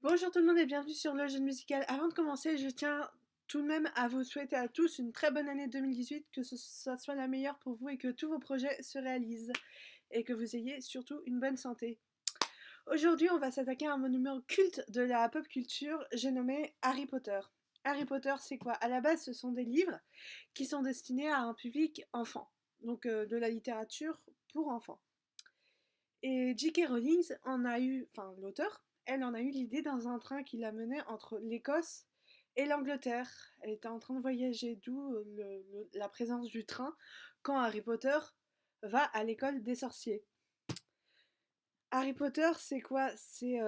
Bonjour tout le monde et bienvenue sur le Jeune Musical. Avant de commencer, je tiens tout de même à vous souhaiter à tous une très bonne année 2018, que ça soit la meilleure pour vous et que tous vos projets se réalisent et que vous ayez surtout une bonne santé. Aujourd'hui, on va s'attaquer à un monument culte de la pop culture, j'ai nommé Harry Potter. Harry Potter, c'est quoi? À la base, ce sont des livres qui sont destinés à un public enfant, donc de la littérature pour enfants. Et J.K. Rowling en a eu, enfin l'auteur, elle en a eu l'idée dans un train qui la menait entre l'Écosse et l'Angleterre. Elle était en train de voyager, d'où la présence du train quand Harry Potter va à l'école des sorciers. Harry Potter, c'est quoi? C'est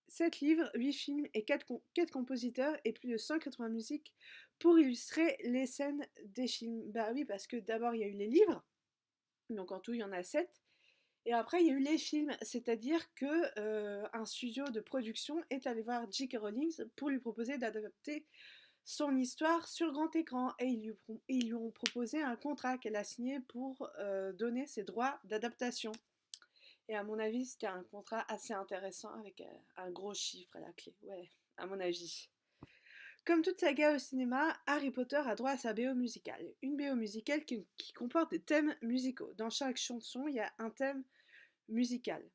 7 livres, 8 films et 4 compositeurs et plus de 180 musiques pour illustrer les scènes des films. Bah oui, parce que d'abord il y a eu les livres, donc en tout il y en a 7. Et après, il y a eu les films, c'est-à-dire que un studio de production est allé voir J.K. Rowling pour lui proposer d'adapter son histoire sur grand écran. Et ils lui ont proposé un contrat qu'elle a signé pour donner ses droits d'adaptation. Et à mon avis, c'était un contrat assez intéressant avec un gros chiffre à la clé. Ouais, à mon avis. Comme toute saga au cinéma, Harry Potter a droit à sa BO musicale. Une BO musicale qui comporte des thèmes musicaux. Dans chaque chanson, il y a un thème musical.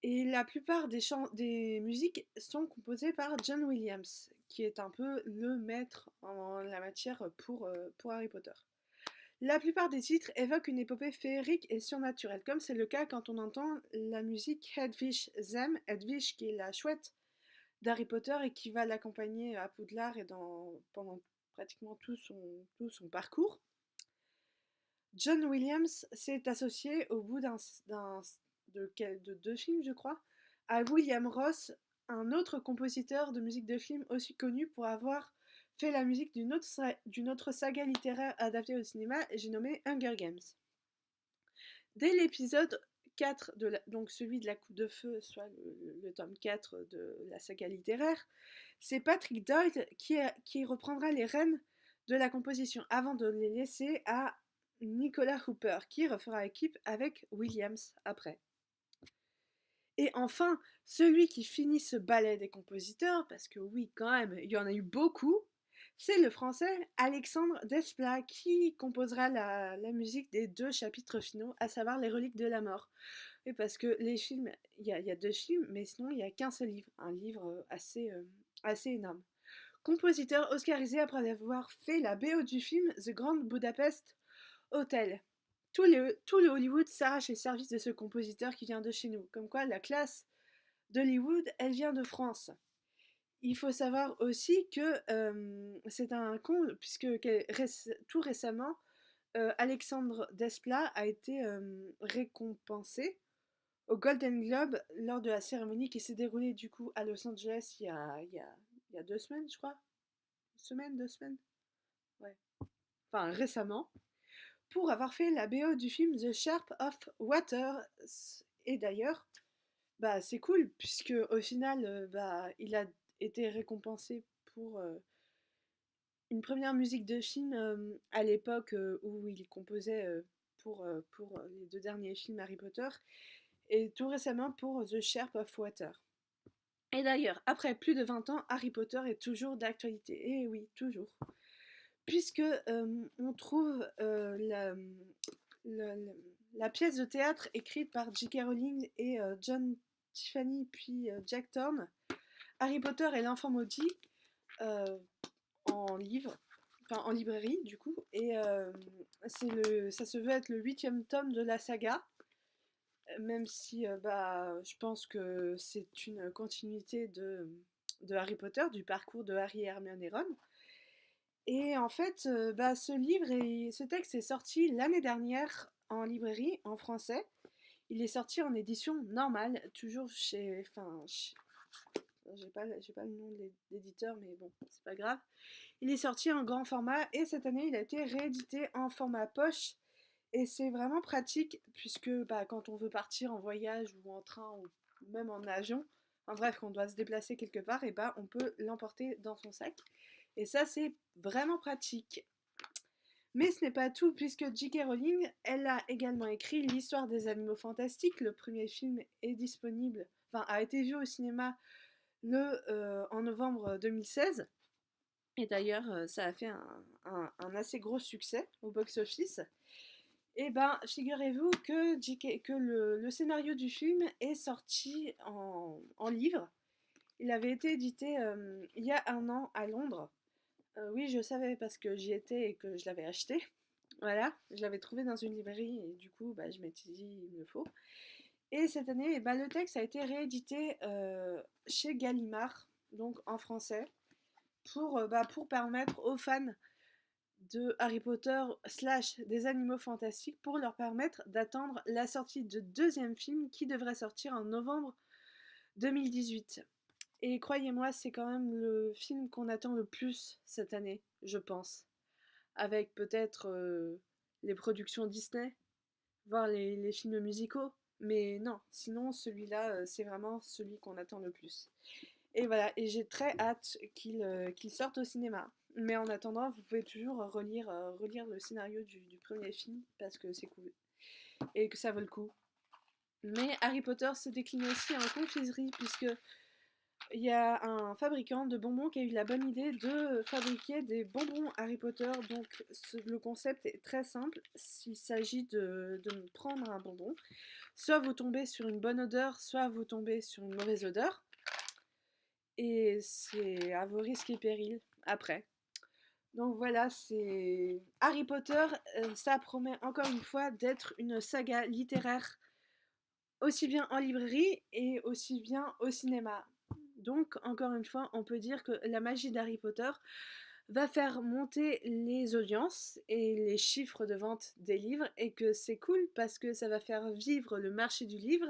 Et la plupart des musiques sont composées par John Williams, qui est un peu le maître en la matière pour Harry Potter. La plupart des titres évoquent une épopée féerique et surnaturelle, comme c'est le cas quand on entend la musique Hedwig Zem, Hedwig qui est la chouette d'Harry Potter et qui va l'accompagner à Poudlard et pendant pratiquement tout son parcours. John Williams s'est associé au bout de 2 films, je crois, à William Ross, un autre compositeur de musique de film aussi connu pour avoir fait la musique d'une autre saga littéraire adaptée au cinéma, et j'ai nommé Hunger Games. Dès l'épisode 4, donc celui de la Coupe de Feu, soit le tome 4 de la saga littéraire, c'est Patrick Doyle qui reprendra les rênes de la composition avant de les laisser à Nicolas Hooper, qui refera équipe avec Williams après. Et enfin, celui qui finit ce ballet des compositeurs, parce que oui, quand même, il y en a eu beaucoup, c'est le français Alexandre Desplat qui composera la musique des 2 chapitres finaux, à savoir Les Reliques de la Mort. Et parce que les films, il y a 2 films, mais sinon il n'y a qu'un seul livre, un livre assez énorme. Compositeur oscarisé après avoir fait la BO du film The Grand Budapest Hotel. Tout le Hollywood s'arrache les services de ce compositeur qui vient de chez nous. Comme quoi, la classe d'Hollywood, elle vient de France. Il faut savoir aussi que c'est un con, puisque tout récemment, Alexandre Desplat a été récompensé au Golden Globe lors de la cérémonie qui s'est déroulée du coup à Los Angeles il y a 2 semaines, je crois. Une semaine, 2 semaines. Ouais. Enfin, récemment. Pour avoir fait la BO du film The Shape of Water. Et d'ailleurs, bah, c'est cool, puisque au final, bah, il a été récompensé pour une première musique de film à l'époque où il composait pour les 2 derniers films Harry Potter, et tout récemment pour The Shape of Water. Et d'ailleurs, après plus de 20 ans, Harry Potter est toujours d'actualité. Et oui, toujours. Puisque on trouve la, la pièce de théâtre écrite par J.K. Rowling et John Tiffany puis Jack Thorne, Harry Potter et l'enfant maudit, euh, en livre, enfin en librairie du coup, et ça se veut être le 8e tome de la saga, même si bah, je pense que c'est une continuité de Harry Potter, du parcours de Harry, Hermione et Ron. Et en fait, bah, ce texte est sorti l'année dernière en librairie, en français. Il est sorti en édition normale, toujours j'ai pas le nom de l'éditeur, mais bon, c'est pas grave. Il est sorti en grand format et cette année, il a été réédité en format poche. Et c'est vraiment pratique puisque bah, quand on veut partir en voyage ou en train ou même en avion, en bref, qu'on doit se déplacer quelque part, et bah, on peut l'emporter dans son sac. Et ça, c'est vraiment pratique. Mais ce n'est pas tout, puisque J.K. Rowling, elle a également écrit l'histoire des animaux fantastiques. Le premier film est disponible, enfin a été vu au cinéma en novembre 2016. Et d'ailleurs, ça a fait un assez gros succès au box-office. Et ben, figurez-vous que, que le scénario du film est sorti en livre. Il avait été édité il y a un an à Londres. Oui, je savais parce que j'y étais et que je l'avais acheté. Voilà, je l'avais trouvé dans une librairie et du coup, bah, je m'étais dit, il me le faut. Et cette année, bah, le texte a été réédité chez Gallimard, donc en français, pour permettre aux fans de Harry Potter slash des animaux fantastiques, pour leur permettre d'attendre la sortie de deuxième film qui devrait sortir en novembre 2018. Et croyez-moi, c'est quand même le film qu'on attend le plus cette année, je pense. Avec peut-être les productions Disney, voire les films musicaux. Mais non, sinon celui-là, c'est vraiment celui qu'on attend le plus. Et voilà, et j'ai très hâte qu'il sorte au cinéma. Mais en attendant, vous pouvez toujours relire le scénario du premier film parce que c'est cool et que ça vaut le coup. Mais Harry Potter se décline aussi en confiserie puisque il y a un fabricant de bonbons qui a eu la bonne idée de fabriquer des bonbons Harry Potter. Donc le concept est très simple. Il s'agit de prendre un bonbon. Soit vous tombez sur une bonne odeur, soit vous tombez sur une mauvaise odeur. Et c'est à vos risques et périls après. Donc voilà, c'est Harry Potter, ça promet encore une fois d'être une saga littéraire aussi bien en librairie et aussi bien au cinéma. Donc encore une fois, on peut dire que la magie d'Harry Potter va faire monter les audiences et les chiffres de vente des livres et que c'est cool parce que ça va faire vivre le marché du livre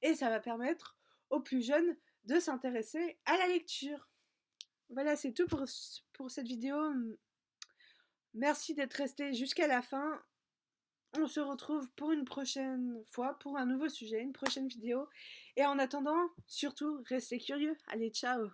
et ça va permettre aux plus jeunes de s'intéresser à la lecture. Voilà, c'est tout pour cette vidéo. Merci d'être resté jusqu'à la fin. On se retrouve pour une prochaine fois, pour un nouveau sujet, une prochaine vidéo. Et en attendant, surtout, restez curieux. Allez, ciao!